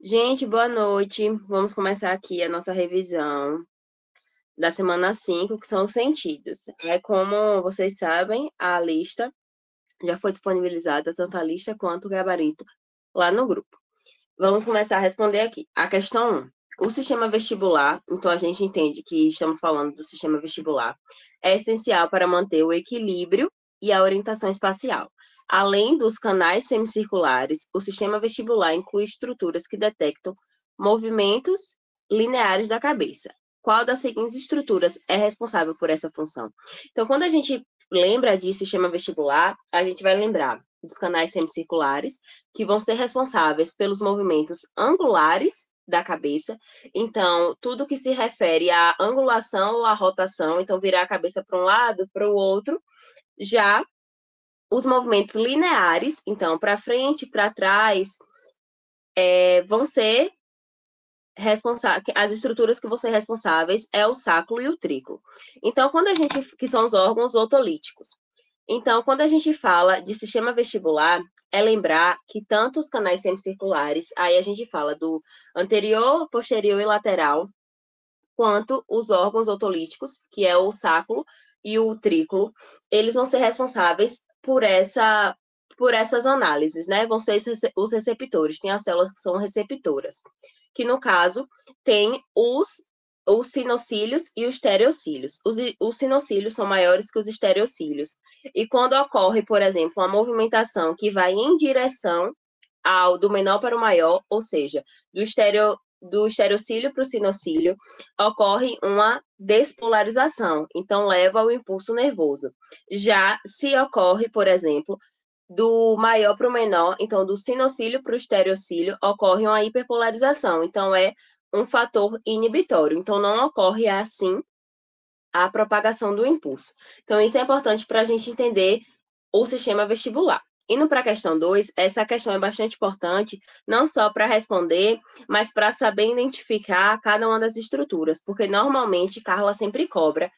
Gente, boa noite. Vamos começar aqui a nossa revisão da semana 5, que são os sentidos. Como vocês sabem, a lista já foi disponibilizada, tanto a lista quanto o gabarito, lá no grupo. Vamos começar a responder aqui. A questão 1. O sistema vestibular, então a gente entende que estamos falando do sistema vestibular, é essencial para manter o equilíbrio e a orientação espacial. Além dos canais semicirculares, o sistema vestibular inclui estruturas que detectam movimentos lineares da cabeça. Qual das seguintes estruturas é responsável por essa função? Então, quando a gente lembra de sistema vestibular, a gente vai lembrar dos canais semicirculares, que vão ser responsáveis pelos movimentos angulares da cabeça. Então, tudo que se refere à angulação ou à rotação, então virar a cabeça para um lado, para o outro. Já os movimentos lineares, então para frente, para trás, vão ser responsáveis, as estruturas que vão ser responsáveis é o sacro e o trículo. Então, que são os órgãos otolíticos. Então, quando a gente fala de sistema vestibular, é lembrar que tanto os canais semicirculares, aí a gente fala do anterior, posterior e lateral, quanto os órgãos otolíticos, que é o sacro e o trículo, eles vão ser responsáveis por essas análises, né? Vão ser os receptores, tem as células que são receptoras, que no caso tem os sinocílios e os estereocílios. Os sinocílios são maiores que os estereocílios. E quando ocorre, por exemplo, uma movimentação que vai em direção do menor para o maior, ou seja, do estereocílio para o sinocílio, ocorre uma despolarização, então leva ao impulso nervoso. Já se ocorre, por exemplo, do maior para o menor, então do sinocílio para o estereocílio, ocorre uma hiperpolarização, então é um fator inibitório, então não ocorre assim a propagação do impulso. Então isso é importante para a gente entender o sistema vestibular. Indo para a questão 2, essa questão é bastante importante, não só para responder, mas para saber identificar cada uma das estruturas, porque normalmente Carla sempre cobra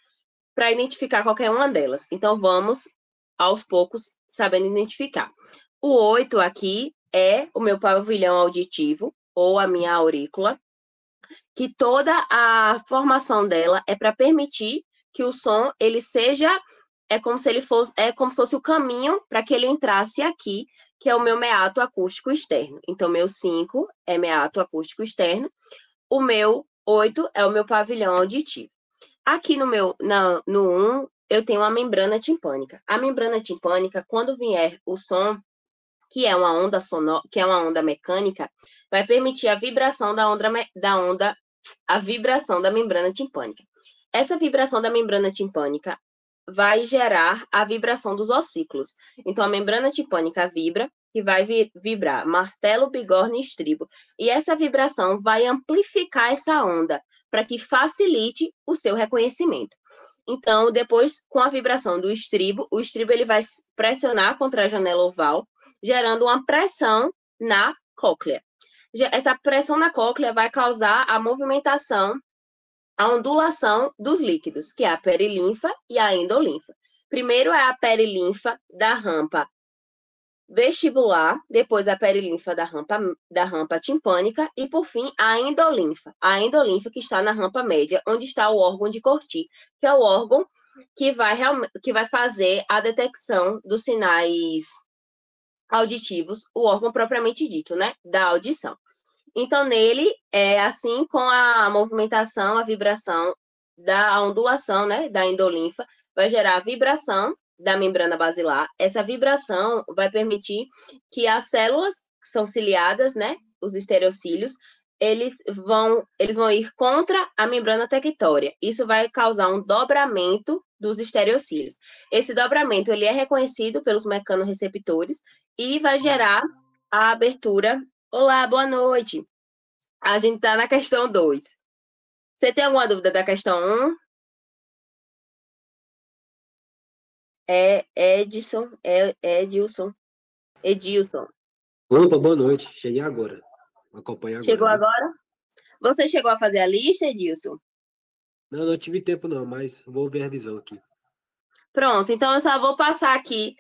para identificar qualquer uma delas. Então vamos, aos poucos, sabendo identificar. O 8 aqui é o meu pavilhão auditivo, ou a minha aurícula, que toda a formação dela é para permitir que o som ele seja como se fosse o caminho para que ele entrasse aqui, que é o meu meato acústico externo. Então, meu 5 é meato acústico externo, o meu 8 é o meu pavilhão auditivo. Aqui no 1, eu tenho a membrana timpânica. A membrana timpânica, quando vier o som, que é uma onda sonora, que é uma onda mecânica, vai permitir a vibração a vibração da membrana timpânica. Essa vibração da membrana timpânica vai gerar a vibração dos ossículos. Então, a membrana timpânica vibra, que vai vibrar martelo, bigorna e estribo. E essa vibração vai amplificar essa onda, para que facilite o seu reconhecimento. Então, depois, com a vibração do estribo, o estribo ele vai pressionar contra a janela oval, gerando uma pressão na cóclea. Essa pressão na cóclea vai causar a movimentação, a ondulação dos líquidos, que é a perilinfa e a endolinfa. Primeiro é a perilinfa da rampa vestibular, depois a perilinfa da rampa timpânica e, por fim, a endolinfa. A endolinfa que está na rampa média, onde está o órgão de Corti, que é o órgão que vai fazer a detecção dos sinais auditivos, o órgão propriamente dito, né, da audição. Então, nele, assim, com a movimentação, a vibração da ondulação, né, da endolinfa, vai gerar a vibração da membrana basilar. Essa vibração vai permitir que as células que são ciliadas, né, os estereocílios, eles vão ir contra a membrana tectória. Isso vai causar um dobramento dos estereocílios. Esse dobramento ele é reconhecido pelos mecanorreceptores e vai gerar a abertura. Olá, boa noite. A gente está na questão 2. Você tem alguma dúvida da questão 1? Edilson. Opa, boa noite. Cheguei agora. Acompanha agora, Chegou viu? agora? Você chegou a fazer a lista, Edilson? Não tive tempo não, mas vou ver a visão aqui. Pronto, então eu só vou passar aqui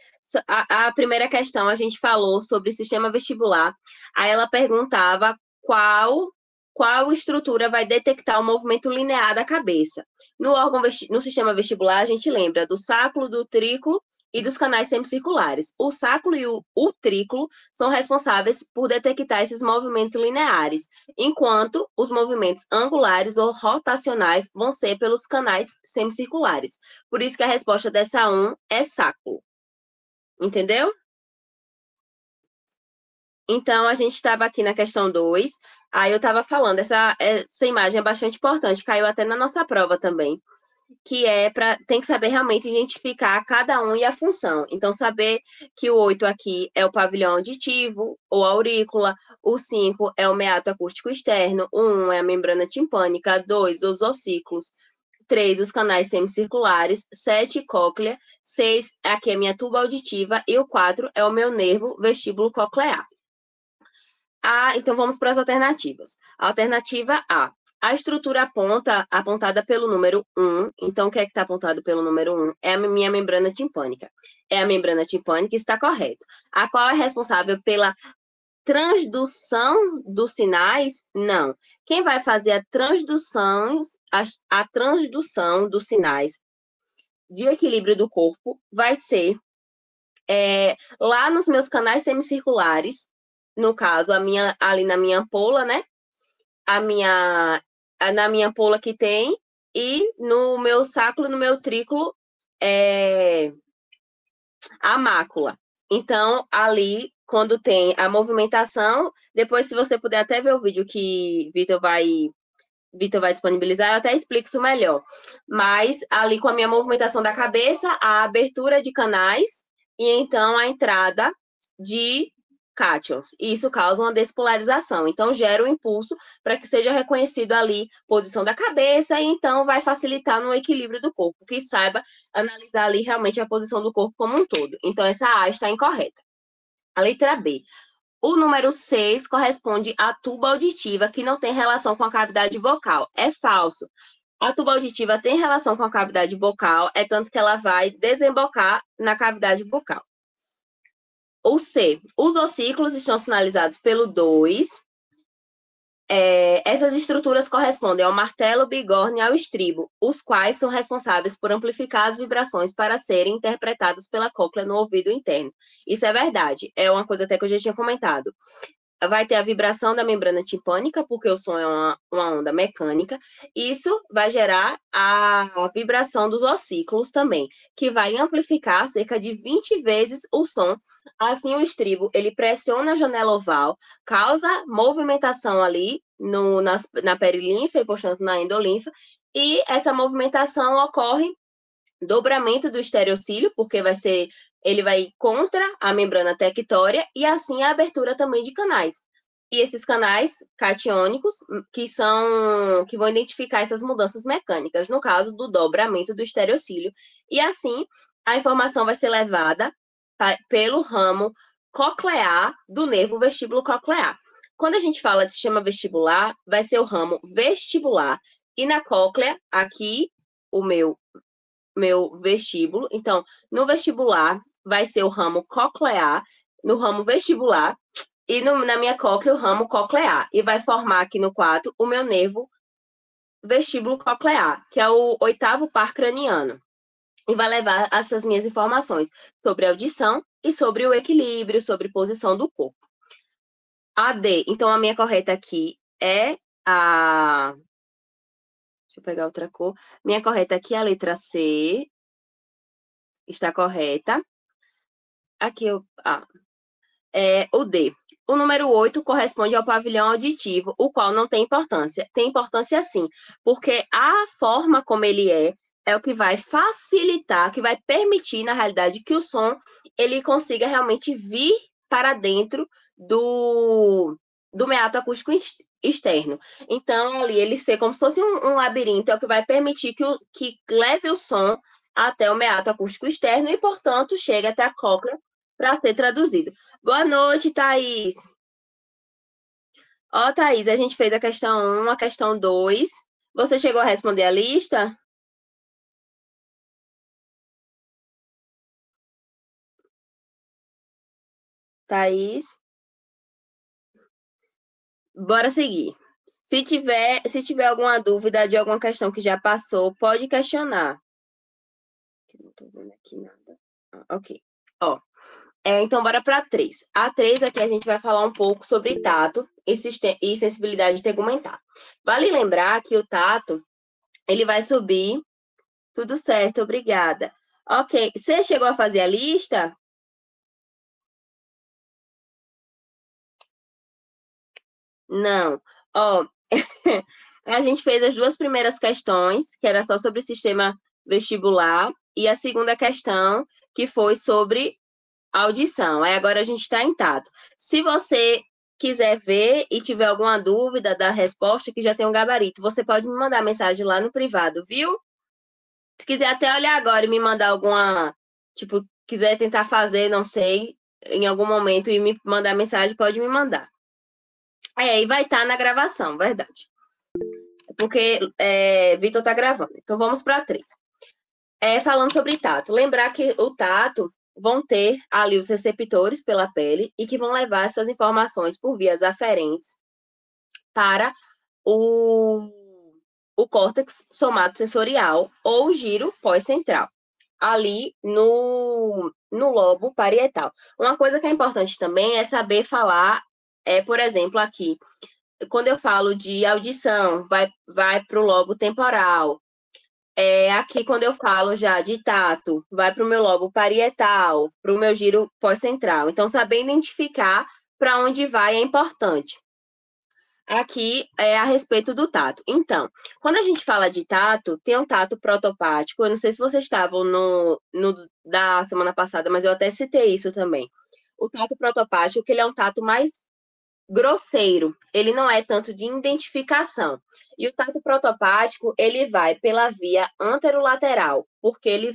a primeira questão. A gente falou sobre sistema vestibular. Aí ela perguntava qual estrutura vai detectar o movimento linear da cabeça. No sistema vestibular, a gente lembra do sacro, do trículo e dos canais semicirculares. O sacro e o trículo são responsáveis por detectar esses movimentos lineares, enquanto os movimentos angulares ou rotacionais vão ser pelos canais semicirculares. Por isso que a resposta dessa 1 é sacro. Entendeu? Então, a gente estava aqui na questão 2, aí eu estava falando, essa imagem é bastante importante, caiu até na nossa prova também, que tem que saber realmente identificar cada um e a função. Então, saber que o 8 aqui é o pavilhão auditivo, ou aurícula, o 5 é o meato acústico externo, o 1 é a membrana timpânica, 2, os ossículos, 3, os canais semicirculares, 7, cóclea, 6, aqui é a minha tuba auditiva, e o 4 é o meu nervo vestíbulo coclear. Então vamos para as alternativas. Alternativa A. A estrutura apontada pelo número 1. Então, o que é que está apontado pelo número 1? É a minha membrana timpânica. É a membrana timpânica, está correto. A qual é responsável pela transdução dos sinais? Não. Quem vai fazer a transdução dos sinais de equilíbrio do corpo vai ser lá nos meus canais semicirculares, no caso, ali na minha ampola, né? Na minha ampola que tem, e no meu sacro, no meu trículo, a mácula. Então, ali, quando tem a movimentação, depois, se você puder até ver o vídeo que Vitor vai disponibilizar, eu até explico isso melhor. Mas ali com a minha movimentação da cabeça, a abertura de canais e então a entrada de cátions. Isso causa uma despolarização. Então, gera um impulso para que seja reconhecido ali posição da cabeça e então vai facilitar no equilíbrio do corpo, que saiba analisar ali realmente a posição do corpo como um todo. Então, essa A está incorreta. A letra B. O número 6 corresponde à tuba auditiva, que não tem relação com a cavidade vocal. É falso. A tuba auditiva tem relação com a cavidade vocal, é tanto que ela vai desembocar na cavidade vocal. O C. Os ossículos estão sinalizados pelo 2. Essas estruturas correspondem ao martelo, bigorna e ao estribo, os quais são responsáveis por amplificar as vibrações para serem interpretadas pela cóclea no ouvido interno. Isso é verdade. É uma coisa até que eu já tinha comentado. Vai ter a vibração da membrana timpânica, porque o som é uma onda mecânica. Isso vai gerar a vibração dos ossículos também, que vai amplificar cerca de 20 vezes o som. Assim, o estribo, ele pressiona a janela oval, causa movimentação ali na perilinfa e, portanto, na endolinfa, e essa movimentação ocorre dobramento do estereocílio, porque ele vai contra a membrana tectória e assim a abertura também de canais. E esses canais catiônicos que vão identificar essas mudanças mecânicas, no caso do dobramento do estereocílio. E assim a informação vai ser levada pelo ramo coclear do nervo vestíbulo coclear. Quando a gente fala de sistema vestibular, vai ser o ramo vestibular. E na cóclea, aqui, o meu vestíbulo. Então, no vestibular, vai ser o ramo coclear, no ramo vestibular, e na minha cóclea, o ramo coclear. E vai formar aqui no 4 o meu nervo vestíbulo coclear, que é o 8º par craniano. E vai levar essas minhas informações sobre audição e sobre o equilíbrio, sobre posição do corpo. A D, então a minha correta aqui é a. Deixa eu pegar outra cor. Minha correta aqui é a letra C. Está correta. Aqui o D. O número 8 corresponde ao pavilhão auditivo, o qual não tem importância. Tem importância sim, porque a forma como ele é o que vai facilitar, que vai permitir, na realidade, que o som ele consiga realmente vir para dentro do meato acústico externo. Então, ali, ele ser como se fosse um labirinto, é o que vai permitir que leve o som até o meato acústico externo e, portanto, chegue até a cóclea para ser traduzido. Boa noite, Thaís. Ó, Thaís, a gente fez a questão 1, a questão 2. Você chegou a responder a lista? Thaís? Bora seguir. Se tiver alguma dúvida de alguma questão que já passou, pode questionar. Não tô vendo aqui nada. Ok. Ó, então, bora para a 3. A 3 aqui a gente vai falar um pouco sobre tato e sensibilidade tegumentar. Vale lembrar que o tato, ele vai subir. Tudo certo, obrigada. Ok, você chegou a fazer a lista? Não. Ó, a gente fez as duas primeiras questões, que era só sobre o sistema vestibular, e a segunda questão, que foi sobre audição. Aí agora a gente está em tato. Se você quiser ver e tiver alguma dúvida da resposta, que já tem um gabarito, você pode me mandar mensagem lá no privado, viu? Se quiser até olhar agora e me mandar alguma, tipo, quiser tentar fazer, não sei, em algum momento e me mandar mensagem, pode me mandar. E vai estar na gravação, verdade. Porque Vitor está gravando. Então vamos para a 3. Falando sobre tato. Lembrar que o tato vão ter ali os receptores pela pele e que vão levar essas informações por vias aferentes para o córtex somatosensorial ou giro pós-central, ali no lobo parietal. Uma coisa que é importante também é saber falar, por exemplo, aqui, quando eu falo de audição, vai para o lobo temporal. Aqui, quando eu falo já de tato, vai para o meu lobo parietal, para o meu giro pós-central. Então, saber identificar para onde vai é importante. Aqui é a respeito do tato. Então, quando a gente fala de tato, tem um tato protopático. Eu não sei se vocês estavam no da semana passada, mas eu até citei isso também. O tato protopático, que ele é um tato mais grosseiro, ele não é tanto de identificação. E o tato protopático, ele vai pela via anterolateral, porque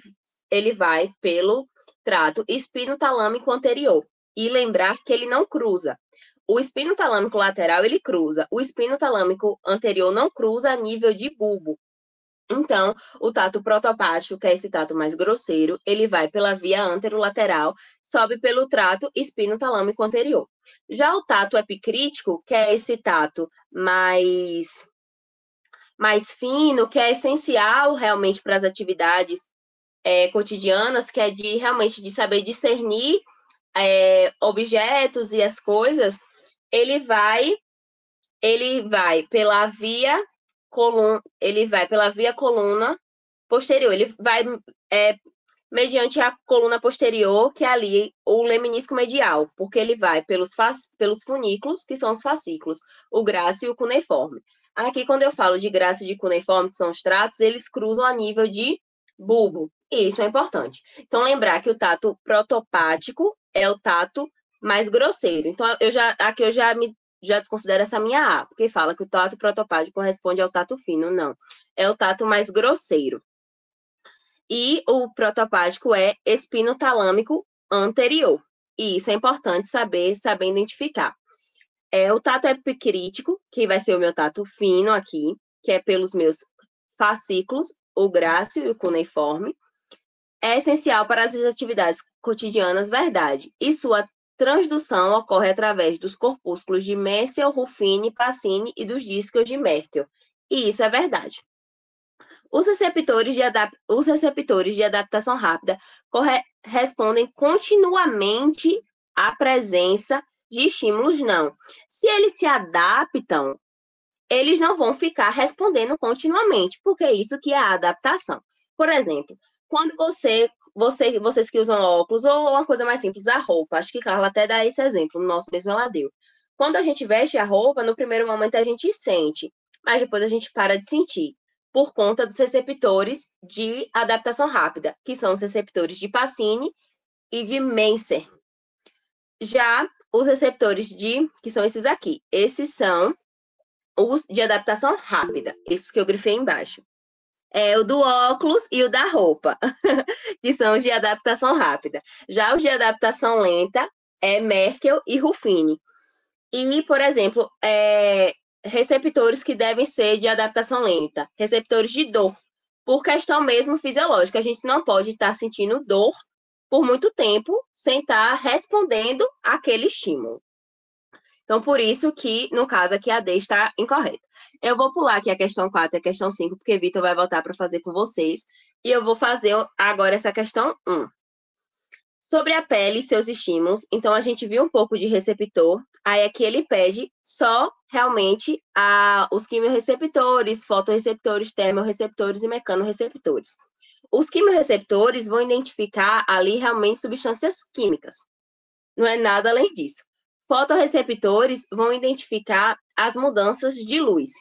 ele vai pelo trato espinotalâmico anterior. E lembrar que ele não cruza. O espinotalâmico lateral, ele cruza. O espinotalâmico anterior não cruza a nível de bulbo. Então, o tato protopático, que é esse tato mais grosseiro, ele vai pela via anterolateral, sobe pelo trato espinotalâmico anterior. Já o tato epicrítico, que é esse tato mais fino, que é essencial realmente para as atividades cotidianas, que é realmente de saber discernir objetos e as coisas, ele vai pela via coluna posterior. Ele vai mediante a coluna posterior, que é ali o leminisco medial, porque ele vai pelos funículos, que são os fascículos, o grácil e o cuneiforme. Aqui, quando eu falo de grácil e de cuneiforme, que são os tratos, eles cruzam a nível de bulbo, e isso é importante. Então, lembrar que o tato protopático é o tato mais grosseiro. Então, aqui eu já desconsidero essa minha A, porque fala que o tato protopático corresponde ao tato fino. Não, é o tato mais grosseiro. E o protopático é espinotalâmico anterior. E isso é importante saber identificar. O tato epicrítico, que vai ser o meu tato fino aqui, que é pelos meus fascículos, o grácil e o cuneiforme. É essencial para as atividades cotidianas, verdade. E sua transdução ocorre através dos corpúsculos de Messier, Ruffini, Pacini e dos discos de Merkel. E isso é verdade. Os receptores de adaptação rápida respondem continuamente à presença de estímulos não. Se eles se adaptam, eles não vão ficar respondendo continuamente, porque é isso que é a adaptação. Por exemplo, quando vocês que usam óculos, ou uma coisa mais simples, a roupa, acho que Carla até dá esse exemplo, no nosso mesmo ela deu. Quando a gente veste a roupa, no primeiro momento a gente sente, mas depois a gente para de sentir, por conta dos receptores de adaptação rápida, que são os receptores de Pacini e de Menser. Já os receptores que são esses aqui, esses são os de adaptação rápida, esses que eu grifei embaixo. O do óculos e o da roupa, que são os de adaptação rápida. Já os de adaptação lenta é Merkel e Ruffini. E, por exemplo, receptores que devem ser de adaptação lenta, receptores de dor, por questão mesmo fisiológica. A gente não pode estar sentindo dor por muito tempo sem estar respondendo àquele estímulo. Então, por isso que, no caso aqui, a D está incorreta. Eu vou pular aqui a questão 4 e a questão 5, porque Vitor vai voltar para fazer com vocês. E eu vou fazer agora essa questão 1. Sobre a pele e seus estímulos, então a gente viu um pouco de receptor, aí aqui ele pede só realmente os quimiorreceptores, fotorreceptores, termorreceptores e mecanorreceptores. Os quimiorreceptores vão identificar ali realmente substâncias químicas, não é nada além disso. Fotorreceptores vão identificar as mudanças de luz.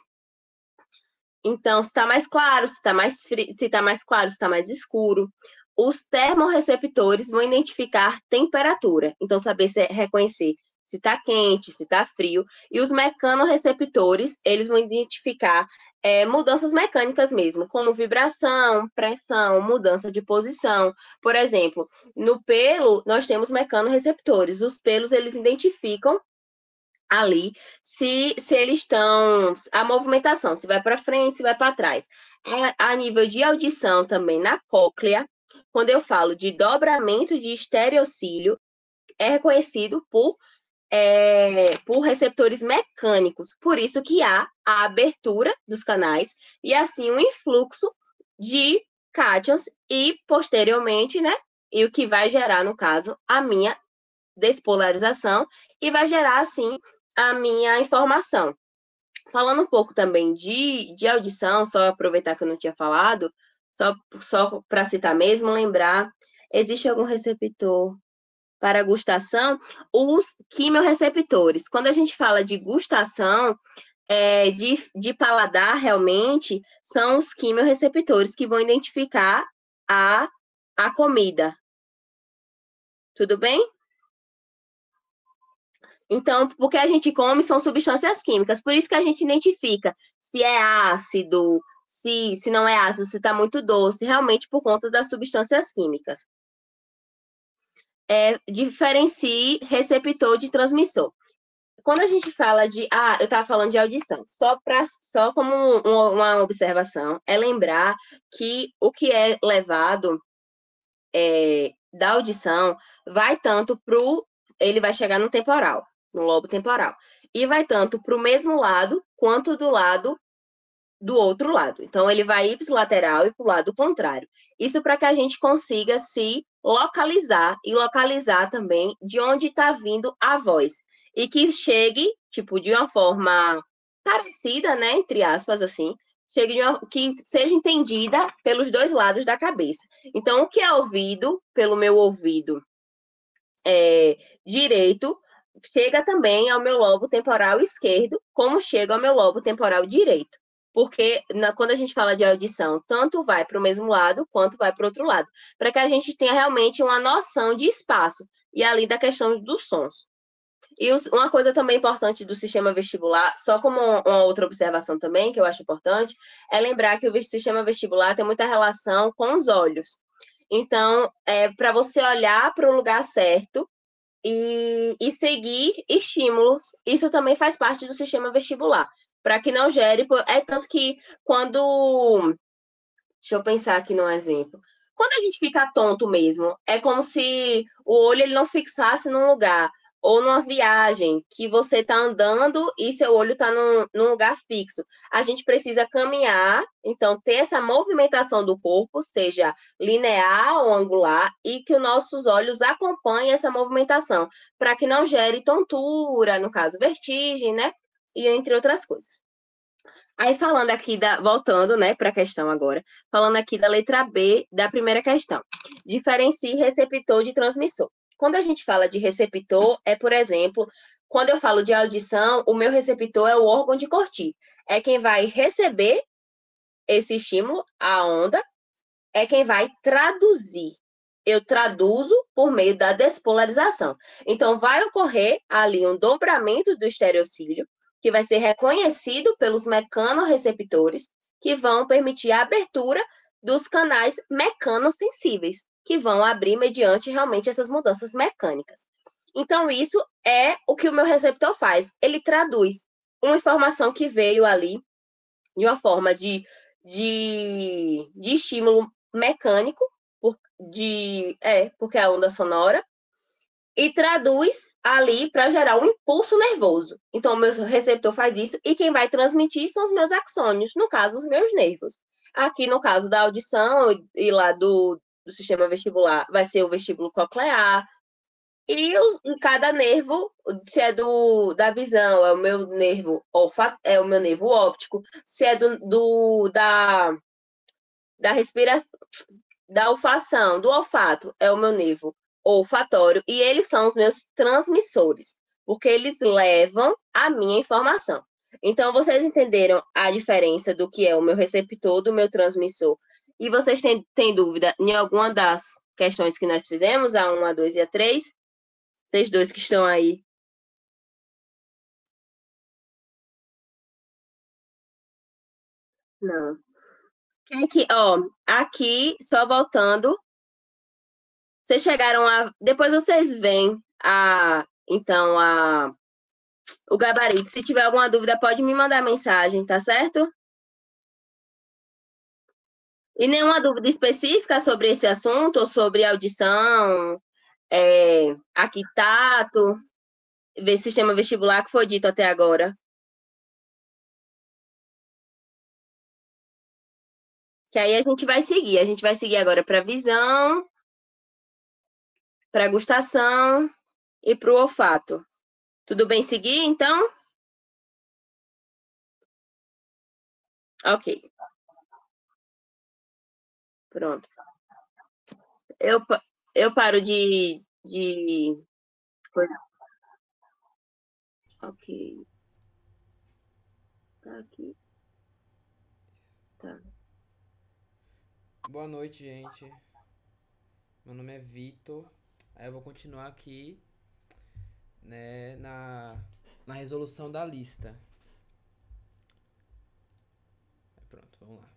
Então, se está mais claro, se está mais frio, se está mais claro, se está mais escuro. Os termorreceptores vão identificar temperatura, então saber reconhecer se está quente, se está frio. E os mecanorreceptores, eles vão identificar mudanças mecânicas mesmo, como vibração, pressão, mudança de posição. Por exemplo, no pelo, nós temos mecanorreceptores. Os pelos, eles identificam ali se eles estão, a movimentação, se vai para frente, se vai para trás. A nível de audição também na cóclea, quando eu falo de dobramento de estereocílio, é reconhecido por receptores mecânicos. Por isso que há a abertura dos canais e assim um influxo de cátions e posteriormente, né? E o que vai gerar, no caso, a minha despolarização e vai gerar, assim, a minha informação. Falando um pouco também de audição, só aproveitar que eu não tinha falado, só para citar mesmo, lembrar, existe algum receptor para gustação? Os quimiorreceptores. Quando a gente fala de gustação, de paladar, realmente, são os quimiorreceptores que vão identificar a comida. Tudo bem? Então, porque a gente come são substâncias químicas, por isso que a gente identifica se é ácido, se não é ácido, se está muito doce, realmente por conta das substâncias químicas. Diferencie receptor de transmissor. Quando a gente fala eu estava falando de audição, só como uma observação, é lembrar que o que é levado da audição vai tanto ele vai chegar no temporal, no lobo temporal, e vai tanto para o mesmo lado quanto do outro lado. Então, ele vai ipsilateral e para o lado contrário. Isso para que a gente consiga se localizar e localizar também de onde está vindo a voz. E que chegue, tipo, de uma forma parecida, né, entre aspas, assim, que seja entendida pelos dois lados da cabeça. Então, o que é ouvido pelo meu ouvido direito chega também ao meu lobo temporal esquerdo, como chega ao meu lobo temporal direito. Porque quando a gente fala de audição, tanto vai para o mesmo lado quanto vai para o outro lado, para que a gente tenha realmente uma noção de espaço e ali da questão dos sons. E uma coisa também importante do sistema vestibular, só como uma outra observação também, que eu acho importante, é lembrar que o sistema vestibular tem muita relação com os olhos. Então, para você olhar para o lugar certo e seguir estímulos, isso também faz parte do sistema vestibular, para que não gere. É tanto que quando. Deixa eu pensar aqui num exemplo. Quando a gente fica tonto mesmo, é como se o olho ele não fixasse num lugar. Ou numa viagem que você está andando e seu olho está num lugar fixo. A gente precisa caminhar, então ter essa movimentação do corpo, seja linear ou angular, e que os nossos olhos acompanhem essa movimentação, para que não gere tontura, no caso, vertigem, né? E entre outras coisas. Aí falando aqui voltando, né, para a questão agora, falando aqui da letra B da primeira questão. Diferencie receptor de transmissor. Quando a gente fala de receptor, por exemplo, quando eu falo de audição, o meu receptor é o órgão de Corti. É quem vai receber esse estímulo, a onda, é quem vai traduzir. Eu traduzo por meio da despolarização. Então, vai ocorrer ali um dobramento do estereocílio, que vai ser reconhecido pelos mecanorreceptores, que vão permitir a abertura dos canais mecanosensíveis, que vão abrir mediante realmente essas mudanças mecânicas. Então, isso é o que o meu receptor faz. Ele traduz uma informação que veio ali de uma forma de estímulo mecânico, porque é a onda sonora, e traduz ali para gerar um impulso nervoso. Então, o meu receptor faz isso e quem vai transmitir são os meus axônios, no caso, os meus nervos. Aqui, no caso da audição e lá do sistema vestibular, vai ser o vestíbulo coclear. E cada nervo, se é da visão, é o meu nervo é o meu nervo óptico, se é da respiração, da olfação, do olfato, é o meu nervo olfatório, e eles são os meus transmissores, porque eles levam a minha informação. Então, vocês entenderam a diferença do que é o meu receptor, do meu transmissor, e vocês têm dúvida em alguma das questões que nós fizemos, a 1, a 2 e a 3? Vocês dois que estão aí. Não. Aqui, só voltando, vocês chegaram a. Depois vocês veem então, o gabarito. Se tiver alguma dúvida, pode me mandar mensagem, tá certo? E nenhuma dúvida específica sobre esse assunto, ou sobre audição, aqui tato, sistema vestibular que foi dito até agora. Que aí a gente vai seguir agora para visão, para gustação e para o olfato. Tudo bem seguir, então? Ok, pronto. Eu, eu paro de... Ok, tá aqui, tá. Boa noite, gente. Meu nome é Vitor. Aí eu vou continuar aqui, né, na resolução da lista. Pronto, vamos lá.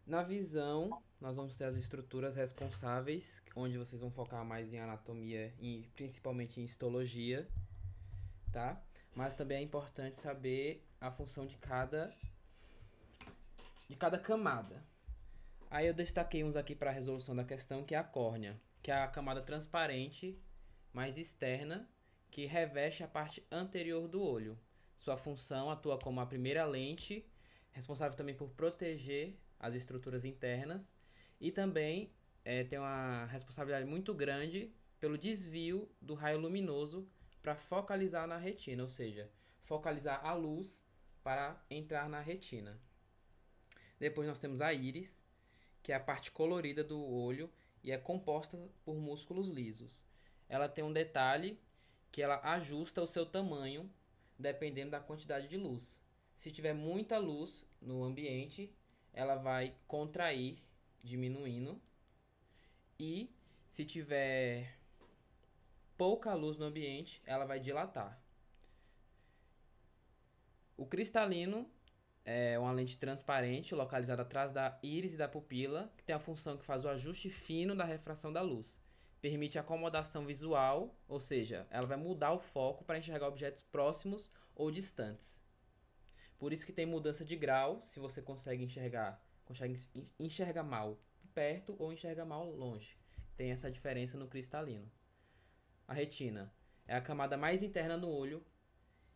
Na visão, nós vamos ter as estruturas responsáveis, onde vocês vão focar mais em anatomia e principalmente em histologia, tá? Mas também é importante saber a função de cada camada. Aí eu destaquei uns aqui para a resolução da questão, que é a córnea, que é a camada transparente, mais externa, que reveste a parte anterior do olho. Sua função atua como a primeira lente, responsável também por proteger as estruturas internas, e também tem uma responsabilidade muito grande pelo desvio do raio luminoso para focalizar na retina, ou seja, focalizar a luz para entrar na retina. Depois nós temos a íris, que é a parte colorida do olho e é composta por músculos lisos. Ela tem um detalhe que ela ajusta o seu tamanho dependendo da quantidade de luz. Se tiver muita luz no ambiente, ela vai contrair, diminuindo. E se tiver pouca luz no ambiente, ela vai dilatar. O cristalino é uma lente transparente localizada atrás da íris e da pupila, que tem a função que faz o ajuste fino da refração da luz. Permite acomodação visual, ou seja, ela vai mudar o foco para enxergar objetos próximos ou distantes. Por isso que tem mudança de grau, se você consegue enxerga mal perto ou enxerga mal longe. Tem essa diferença no cristalino. A retina é a camada mais interna no olho,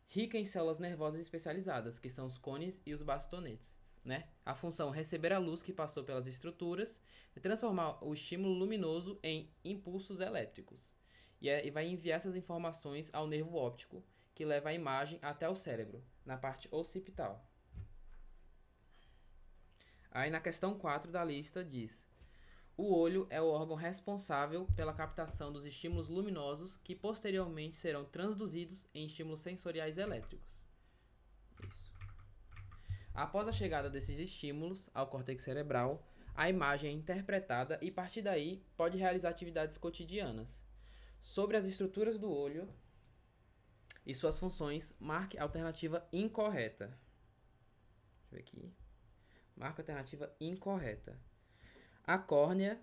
rica em células nervosas especializadas, que são os cones e os bastonetes. Né? A função é receber a luz que passou pelas estruturas e transformar o estímulo luminoso em impulsos elétricos. E vai enviar essas informações ao nervo óptico, que leva a imagem até o cérebro, na parte occipital. Aí na questão 4 da lista diz: o olho é o órgão responsável pela captação dos estímulos luminosos que posteriormente serão transduzidos em estímulos sensoriais elétricos. Isso. Após a chegada desses estímulos ao córtex cerebral, a imagem é interpretada e, a partir daí, pode realizar atividades cotidianas. Sobre as estruturas do olho e suas funções, marque a alternativa incorreta. Deixa eu ver aqui. Marca a alternativa incorreta. A córnea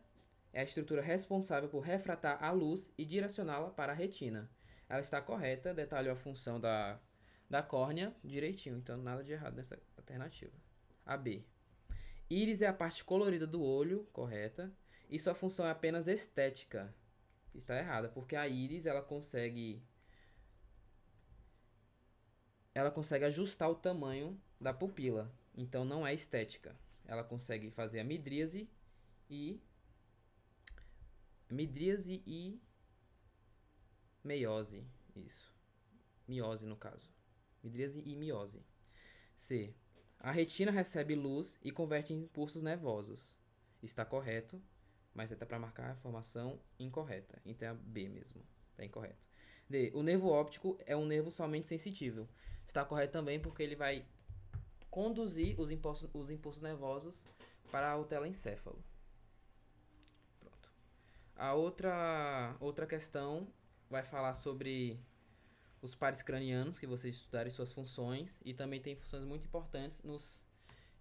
é a estrutura responsável por refratar a luz e direcioná-la para a retina. Ela está correta, detalhou a função da córnea direitinho, então nada de errado nessa alternativa. A B. Íris é a parte colorida do olho, correta, e sua função é apenas estética. Está errada, porque a íris ela consegue ajustar o tamanho da pupila. Então não é estética. Ela consegue fazer a e midríase e meiose. Isso. Miose no caso. Midríase e miose. C. A retina recebe luz e converte em impulsos nervosos. Está correto, mas é para marcar a informação incorreta. Então é a B mesmo. Está incorreto. D. O nervo óptico é um nervo somente sensitivo. Está correto também porque ele vai conduzir os impulsos nervosos para o telencéfalo. Pronto. A outra questão vai falar sobre os pares cranianos, que vocês estudarem suas funções, e também tem funções muito importantes nos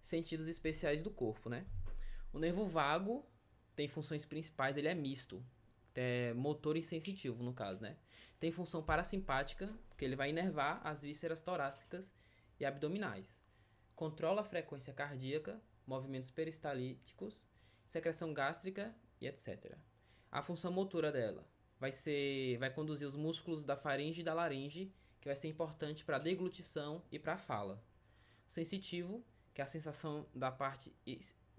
sentidos especiais do corpo, né? O nervo vago tem funções principais, ele é misto, é motor e sensitivo no caso, né? Tem função parasimpática, porque ele vai inervar as vísceras torácicas e abdominais. Controla a frequência cardíaca, movimentos peristaltíticos, secreção gástrica e etc. A função motora dela vai conduzir os músculos da faringe e da laringe, que vai ser importante para a deglutição e para a fala. O sensitivo, que é a sensação da parte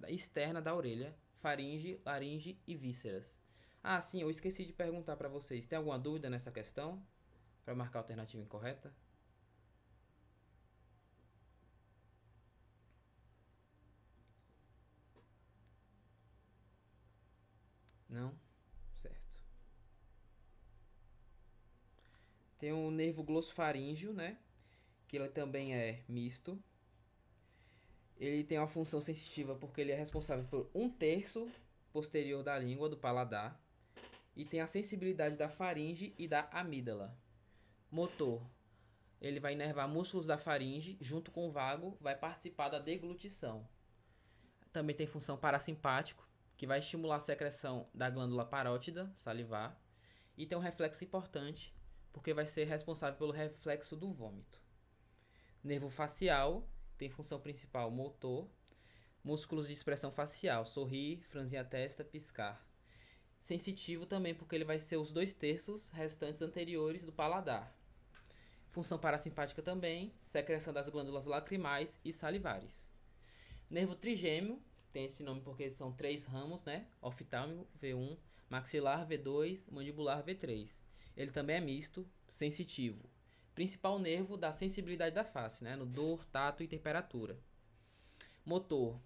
externa da orelha, faringe, laringe e vísceras. Ah, sim, eu esqueci de perguntar para vocês. Tem alguma dúvida nessa questão? Para marcar a alternativa incorreta? Não? Certo. Tem o nervo glossofaríngeo, né? Que ele também é misto. Ele tem uma função sensitiva porque ele é responsável por 1/3 posterior da língua, do paladar. E tem a sensibilidade da faringe e da amígdala. Motor. Ele vai inervar músculos da faringe, junto com o vago, vai participar da deglutição. Também tem função parasimpático, que vai estimular a secreção da glândula parótida, salivar. E tem um reflexo importante, porque vai ser responsável pelo reflexo do vômito. Nervo facial, tem função principal motor. Músculos de expressão facial, sorrir, franzir a testa, piscar. Sensitivo também, porque ele vai ser os 2/3 restantes anteriores do paladar. Função parasimpática também, secreção das glândulas lacrimais e salivares. Nervo trigêmeo, tem esse nome porque são 3 ramos, né? Oftálmico, V1, maxilar, V2, mandibular, V3. Ele também é misto, sensitivo. Principal nervo da sensibilidade da face, né? No dor, tato e temperatura. Motor,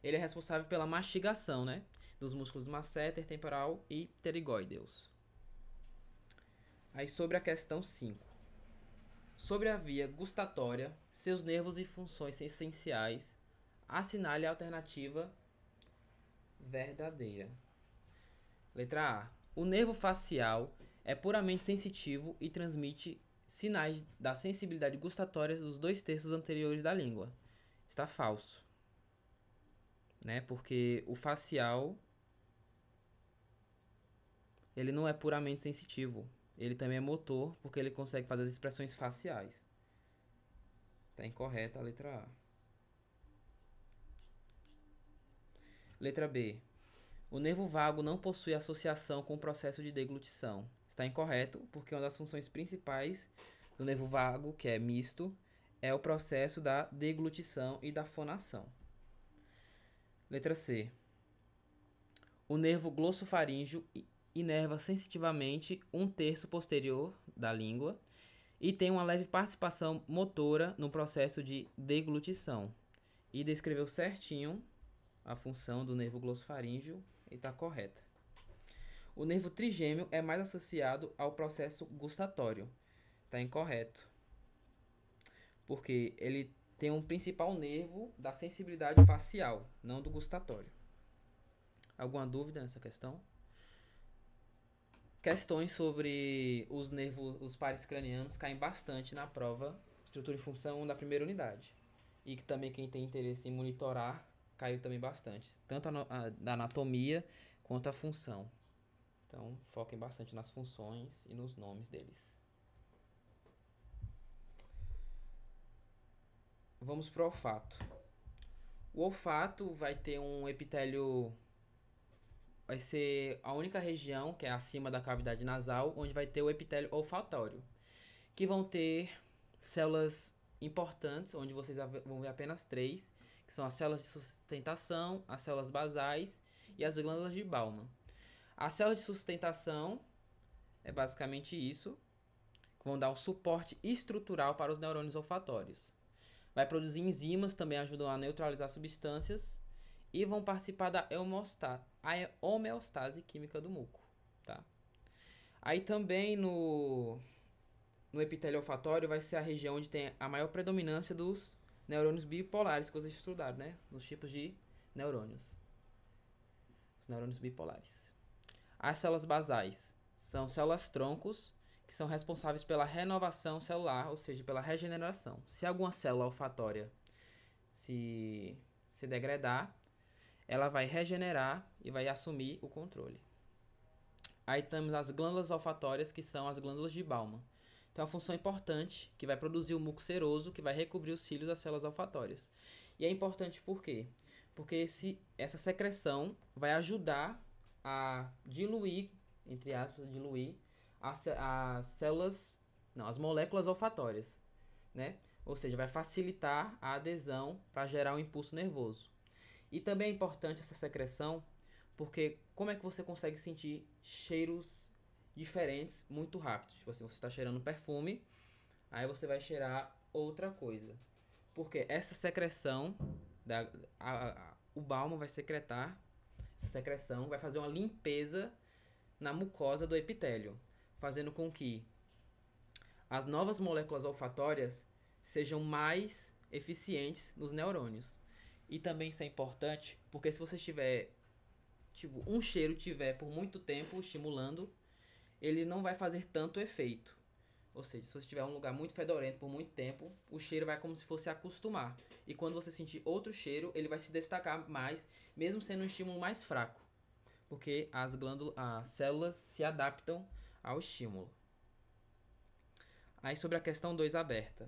ele é responsável pela mastigação, né? Dos músculos masseter, temporal e pterygoideus. Aí sobre a questão 5. Sobre a via gustatória, seus nervos e funções essenciais, assinale a alternativa verdadeira. Letra A. O nervo facial é puramente sensitivo e transmite sinais da sensibilidade gustatória dos 2/3 anteriores da língua. Está falso, né? Porque o facial ele não é puramente sensitivo. Ele também é motor, porque ele consegue fazer as expressões faciais. Está incorreta a letra A. Letra B. O nervo vago não possui associação com o processo de deglutição. Está incorreto, porque uma das funções principais do nervo vago, que é misto, é o processo da deglutição e da fonação. Letra C. O nervo glossofaríngeo inerva sensitivamente 1/3 posterior da língua e tem uma leve participação motora no processo de deglutição. E descreveu certinho a função do nervo glossofaríngeo e está correta. O nervo trigêmeo é mais associado ao processo gustatório. Está incorreto. Porque ele tem um principal nervo da sensibilidade facial, não do gustatório. Alguma dúvida nessa questão? Questões sobre os nervos, os pares cranianos caem bastante na prova estrutura e função da primeira unidade. E que também quem tem interesse em monitorar caiu também bastante, tanto da anatomia quanto a função. Então, foquem bastante nas funções e nos nomes deles. Vamos para o olfato. O olfato vai ter um epitélio vai ser a única região, que é acima da cavidade nasal, onde vai ter o epitélio olfatório, que vão ter células importantes, onde vocês vão ver apenas três, que são as células de sustentação, as células basais e as glândulas de Bowman. As células de sustentação é basicamente isso, que vão dar um suporte estrutural para os neurônios olfatórios. Vai produzir enzimas, também ajudam a neutralizar substâncias e vão participar da homeostase química do muco, tá? Aí também no epitélio olfatório vai ser a região onde tem a maior predominância dos neurônios bipolares que vocês estudaram, né? Nos tipos de neurônios. Os neurônios bipolares. As células basais são células troncos que são responsáveis pela renovação celular, ou seja, pela regeneração. Se alguma célula olfatória se degradar, ela vai regenerar e vai assumir o controle. Aí temos as glândulas olfatórias, que são as glândulas de Bowman. Tem uma função importante, que vai produzir o muco seroso, que vai recobrir os cílios das células olfatórias. E é importante por quê? Porque essa secreção vai ajudar a diluir, entre aspas, as células, não, as moléculas olfatórias, né? Ou seja, vai facilitar a adesão para gerar um impulso nervoso. E também é importante essa secreção, porque como é que você consegue sentir cheiros diferentes muito rápido? Tipo assim, você está cheirando perfume, aí você vai cheirar outra coisa. Porque essa secreção, o Bowman vai secretar, essa secreção vai fazer uma limpeza na mucosa do epitélio, fazendo com que as novas moléculas olfatórias sejam mais eficientes nos neurônios. E também isso é importante, porque se você tiver, tipo, um cheiro tiver por muito tempo estimulando, ele não vai fazer tanto efeito. Ou seja, se você tiver um lugar muito fedorento por muito tempo, o cheiro vai como se fosse acostumar. E quando você sentir outro cheiro, ele vai se destacar mais, mesmo sendo um estímulo mais fraco. Porque as células se adaptam ao estímulo. Aí sobre a questão 2 aberta.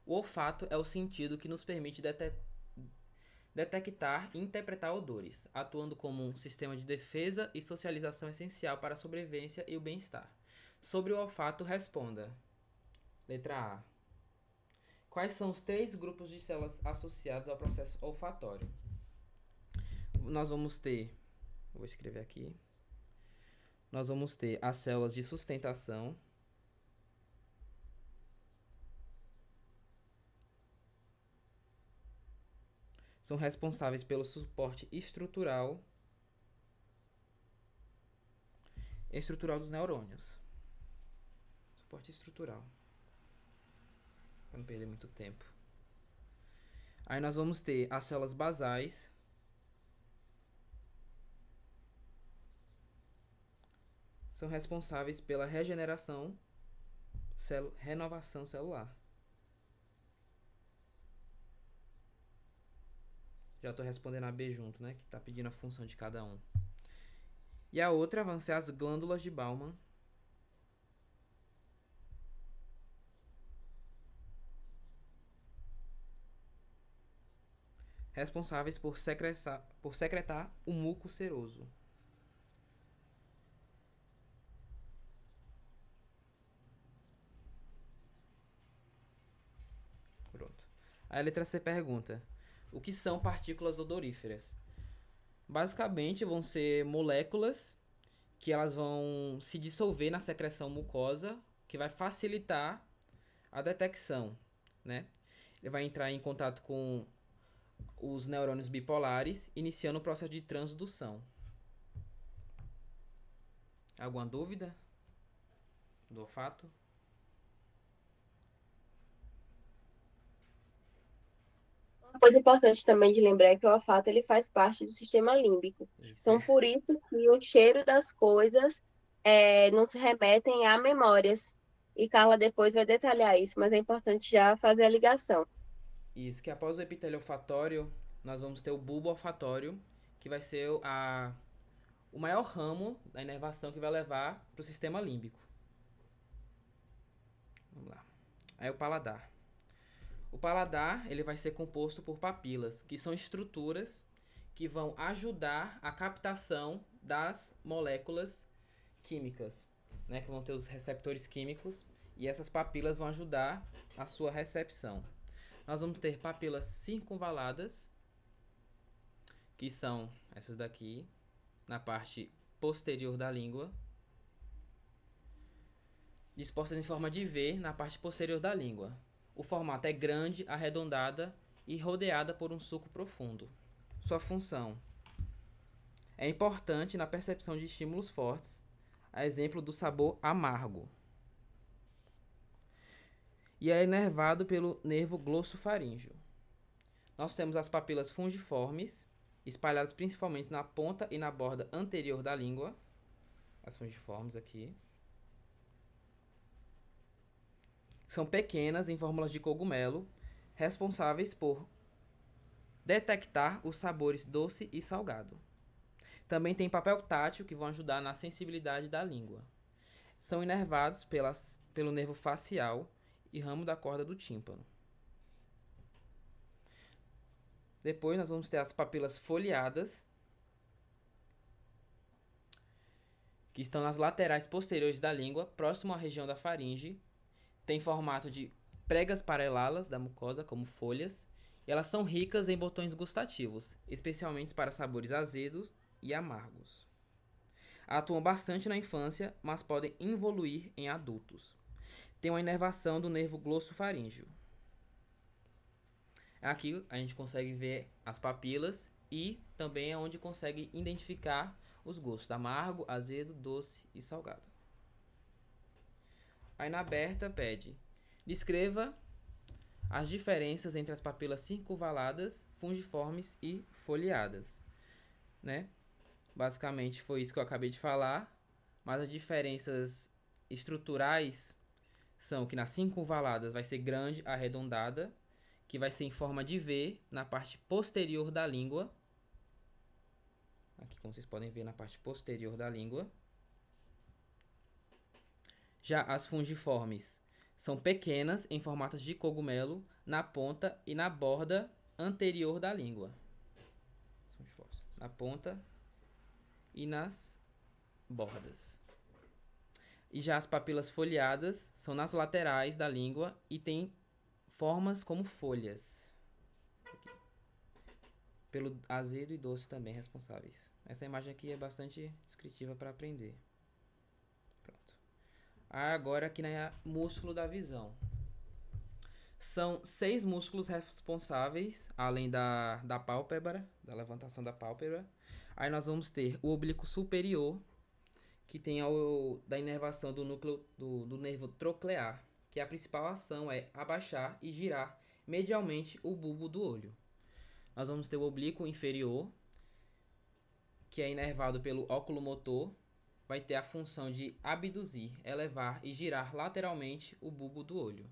O olfato é o sentido que nos permite detectar e interpretar odores, atuando como um sistema de defesa e socialização essencial para a sobrevivência e o bem-estar. Sobre o olfato, responda. Letra A. Quais são os 3 grupos de células associados ao processo olfatório? Nós vamos ter, vou escrever aqui. Nós vamos ter as células de sustentação, são responsáveis pelo suporte estrutural dos neurônios. Suporte estrutural. Para não perder muito tempo. Aí nós vamos ter as células basais. São responsáveis pela regeneração, renovação celular. Já estou respondendo a B junto, né? Que está pedindo a função de cada um. E a outra vão ser as glândulas de Bowman. Responsáveis por secretar o muco seroso. Pronto. A letra C pergunta: o que são partículas odoríferas? Basicamente vão ser moléculas que elas vão se dissolver na secreção mucosa, que vai facilitar a detecção, né? Ele vai entrar em contato com os neurônios bipolares, iniciando o processo de transdução. Alguma dúvida do olfato? Uma coisa importante também de lembrar é que o olfato ele faz parte do sistema límbico. Isso. Então, por isso que o cheiro das coisas nos remetem a memórias. E Carla depois vai detalhar isso, mas é importante já fazer a ligação. Isso, que após o epitélio olfatório, nós vamos ter o bulbo olfatório, que vai ser o maior ramo da inervação que vai levar para o sistema límbico. Vamos lá. Aí o paladar. O paladar ele vai ser composto por papilas, que são estruturas que vão ajudar a captação das moléculas químicas, né, que vão ter os receptores químicos, e essas papilas vão ajudar a sua recepção. Nós vamos ter papilas circunvaladas, que são essas daqui, na parte posterior da língua, dispostas em forma de V na parte posterior da língua. O formato é grande, arredondada e rodeada por um sulco profundo. Sua função é importante na percepção de estímulos fortes, a exemplo do sabor amargo. E é inervado pelo nervo glossofaríngeo. Nós temos as papilas fungiformes, espalhadas principalmente na ponta e na borda anterior da língua. As fungiformes aqui. São pequenas, em fórmulas de cogumelo, responsáveis por detectar os sabores doce e salgado. Também tem papel tátil, que vão ajudar na sensibilidade da língua. São inervados pelo nervo facial e ramo da corda do tímpano. Depois nós vamos ter as papilas foliadas, que estão nas laterais posteriores da língua, próximo à região da faringe. Tem formato de pregas paralelas da mucosa, como folhas, e elas são ricas em botões gustativos, especialmente para sabores azedos e amargos. Atuam bastante na infância, mas podem involuir em adultos. Tem uma inervação do nervo glossofaríngeo. Aqui a gente consegue ver as papilas e também é onde consegue identificar os gostos: amargo, azedo, doce e salgado. Aí na aberta pede: descreva as diferenças entre as papilas circunvaladas, fungiformes e foliadas, né? Basicamente foi isso que eu acabei de falar, mas as diferenças estruturais são que nas circunvaladas vai ser grande, arredondada, que vai ser em forma de V na parte posterior da língua. Aqui, como vocês podem ver, na parte posterior da língua. Já as fungiformes são pequenas, em formatos de cogumelo, na ponta e na borda anterior da língua. Na ponta e nas bordas. E já as papilas foliadas são nas laterais da língua e têm formas como folhas. Aqui. Pelo azedo e doce também responsáveis. Essa imagem aqui é bastante descritiva para aprender. Pronto. Agora aqui na músculo da visão. São 6 músculos responsáveis, além da pálpebra, da levantação da pálpebra. Aí nós vamos ter o oblíquo superior, que tem da inervação do núcleo do nervo troclear, que a principal ação é abaixar e girar medialmente o bulbo do olho. Nós vamos ter o oblíquo inferior, que é inervado pelo óculo motor, vai ter a função de abduzir, elevar e girar lateralmente o bulbo do olho.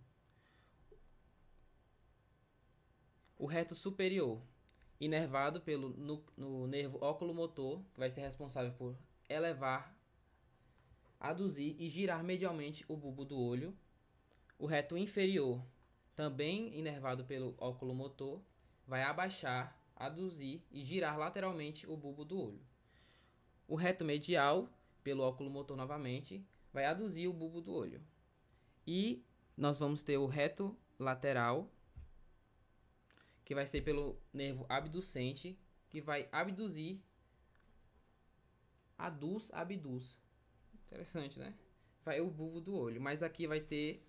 O reto superior, inervado no nervo oculomotor, que vai ser responsável por elevar, aduzir e girar medialmente o bulbo do olho. O reto inferior, também inervado pelo oculomotor, vai abaixar, aduzir e girar lateralmente o bulbo do olho. O reto medial, pelo oculomotor novamente, vai aduzir o bulbo do olho. E nós vamos ter o reto lateral, que vai ser pelo nervo abducente, que vai abduzir, abduz. Interessante, né? Vai o bulbo do olho. Mas aqui vai ter,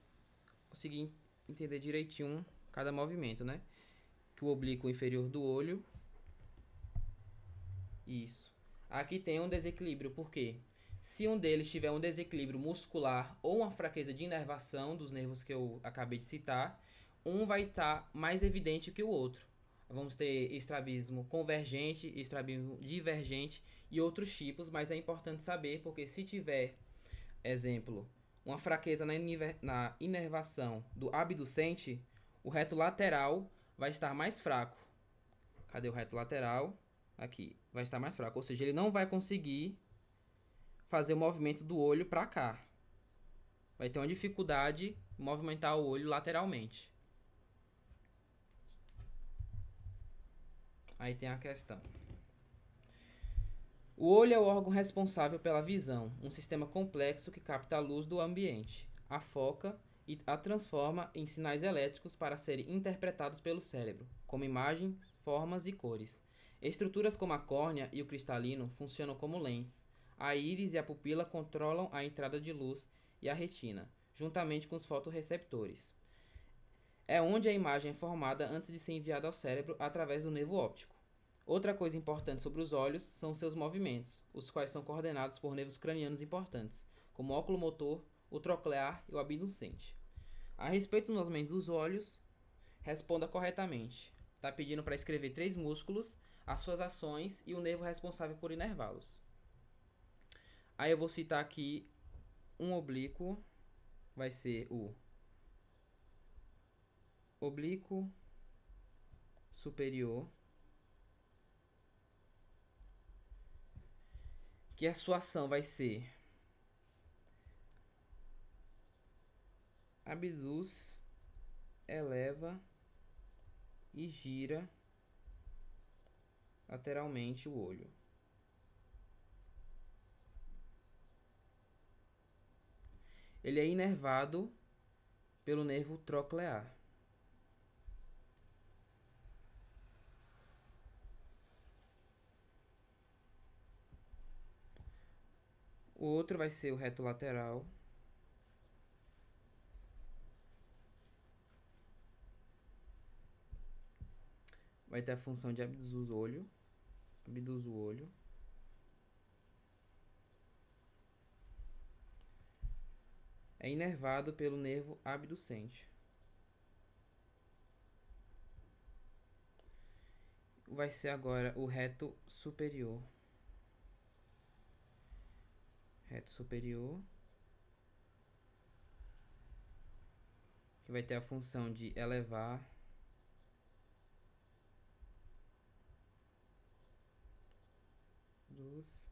conseguir entender direitinho cada movimento, né? Que o oblíquo inferior do olho. Isso. Aqui tem um desequilíbrio, por quê? Se um deles tiver um desequilíbrio muscular ou uma fraqueza de inervação dos nervos que eu acabei de citar, um vai estar mais evidente que o outro. Vamos ter estrabismo convergente, estrabismo divergente e outros tipos, mas é importante saber porque se tiver, exemplo, uma fraqueza na inervação do abducente, o reto lateral vai estar mais fraco. Cadê o reto lateral? Aqui, vai estar mais fraco, ou seja, ele não vai conseguir fazer o movimento do olho para cá. Vai ter uma dificuldade em movimentar o olho lateralmente. Aí tem a questão. O olho é o órgão responsável pela visão, um sistema complexo que capta a luz do ambiente, a foca e a transforma em sinais elétricos para serem interpretados pelo cérebro, como imagens, formas e cores. Estruturas como a córnea e o cristalino funcionam como lentes. A íris e a pupila controlam a entrada de luz e a retina, juntamente com os fotorreceptores. É onde a imagem é formada antes de ser enviada ao cérebro através do nervo óptico. Outra coisa importante sobre os olhos são seus movimentos, os quais são coordenados por nervos cranianos importantes, como o oculomotor, o troclear e o abducente. A respeito dos movimentos dos olhos, responda corretamente. Está pedindo para escrever 3 músculos, as suas ações e o nervo responsável por inervá-los. Aí eu vou citar aqui um oblíquo, vai ser o oblíquo superior, que a sua ação vai ser abduz, eleva e gira lateralmente o olho. Ele é inervado pelo nervo troclear. O outro vai ser o reto lateral. Vai ter a função de abduz o olho. Abduz o olho. É inervado pelo nervo abducente. Vai ser agora o reto superior. Reto superior. Que vai ter a função de elevar luz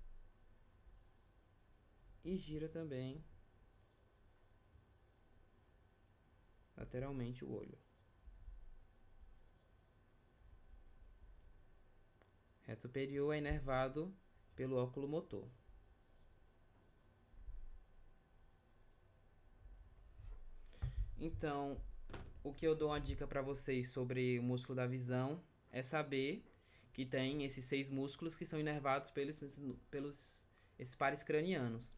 e gira também lateralmente o olho. Reto superior é inervado pelo óculo motor. Então, o que eu dou uma dica para vocês sobre o músculo da visão é saber que tem esses 6 músculos que são inervados pelos esses pares cranianos.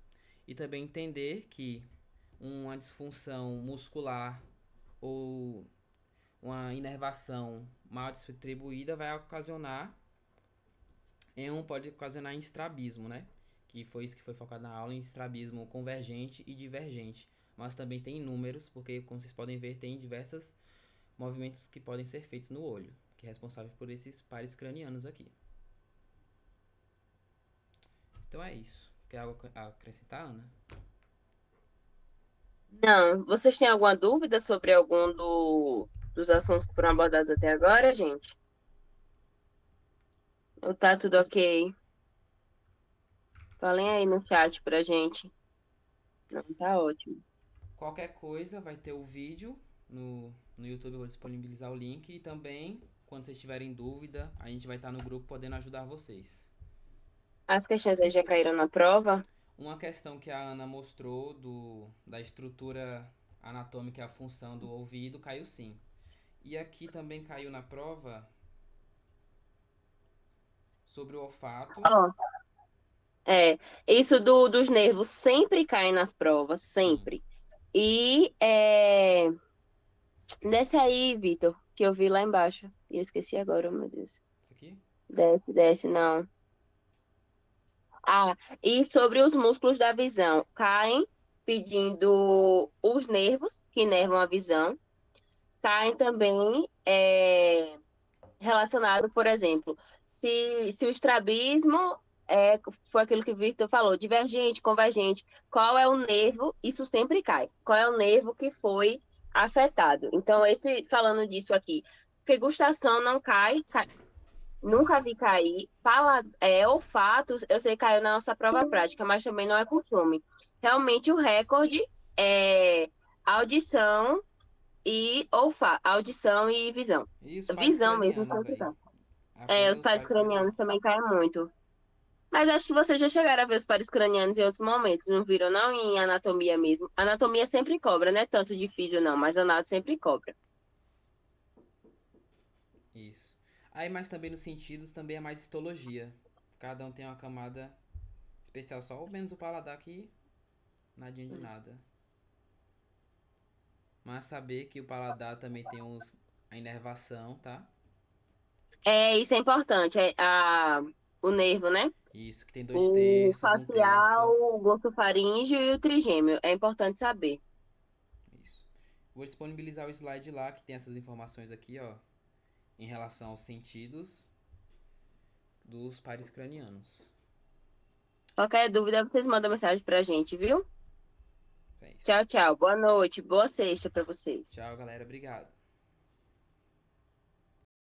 E também entender que uma disfunção muscular ou uma inervação mal distribuída pode ocasionar em estrabismo, né? Que foi isso que foi focado na aula, em estrabismo convergente e divergente. Mas também tem números, porque como vocês podem ver, tem diversos movimentos que podem ser feitos no olho, que é responsável por esses pares cranianos aqui. Então é isso. Quer algo a acrescentar, Ana? Não, vocês têm alguma dúvida sobre algum dos assuntos que foram abordados até agora, gente? Ou tá tudo ok? Falem aí no chat pra gente. Não, tá ótimo. Qualquer coisa, vai ter o vídeo no YouTube, eu vou disponibilizar o link. E também, quando vocês tiverem dúvida, a gente vai estar no grupo podendo ajudar vocês. As questões aí já caíram na prova? Uma questão que a Ana mostrou da estrutura anatômica e a função do ouvido caiu sim. E aqui também caiu na prova sobre o olfato. Ó, isso dos nervos sempre cai nas provas, sempre. E desce aí, Vitor, que eu vi lá embaixo. E eu esqueci agora, oh, meu Deus. Isso aqui? Desce, não. Ah, e sobre os músculos da visão, caem pedindo os nervos que inervam a visão, caem também relacionado, por exemplo, se o estrabismo foi aquilo que o Victor falou, divergente, convergente, qual é o nervo? Isso sempre cai. Qual é o nervo que foi afetado? Então, falando disso aqui, porque gustação não cai, nunca vi cair. Olfato, eu sei que caiu na nossa prova prática, mas também não é costume. Realmente, o recorde é audição e audição e visão. E os pares Visão mesmo, cranianos, velho. os pares cranianos também caem muito. Mas acho que vocês já chegaram a ver os pares cranianos em outros momentos, não viram, não? Em anatomia mesmo. Anatomia sempre cobra, né? Tanto de físio não, mas anato sempre cobra. Isso. Aí, mas também nos sentidos, também é mais histologia. Cada um tem uma camada especial, só ou menos o paladar que nadinha de nada. Mas saber que o paladar também tem a inervação, tá? É, isso é importante. O nervo, né? Isso, que tem dois O terços, um facial, terço. o glossofaríngeo e o trigêmeo. É importante saber. Isso. Vou disponibilizar o slide lá, que tem essas informações aqui, ó. Em relação aos sentidos dos pares cranianos. Qualquer dúvida, vocês mandam mensagem pra gente, viu? É isso. Tchau, tchau. Boa noite. Boa sexta pra vocês. Tchau, galera. Obrigado.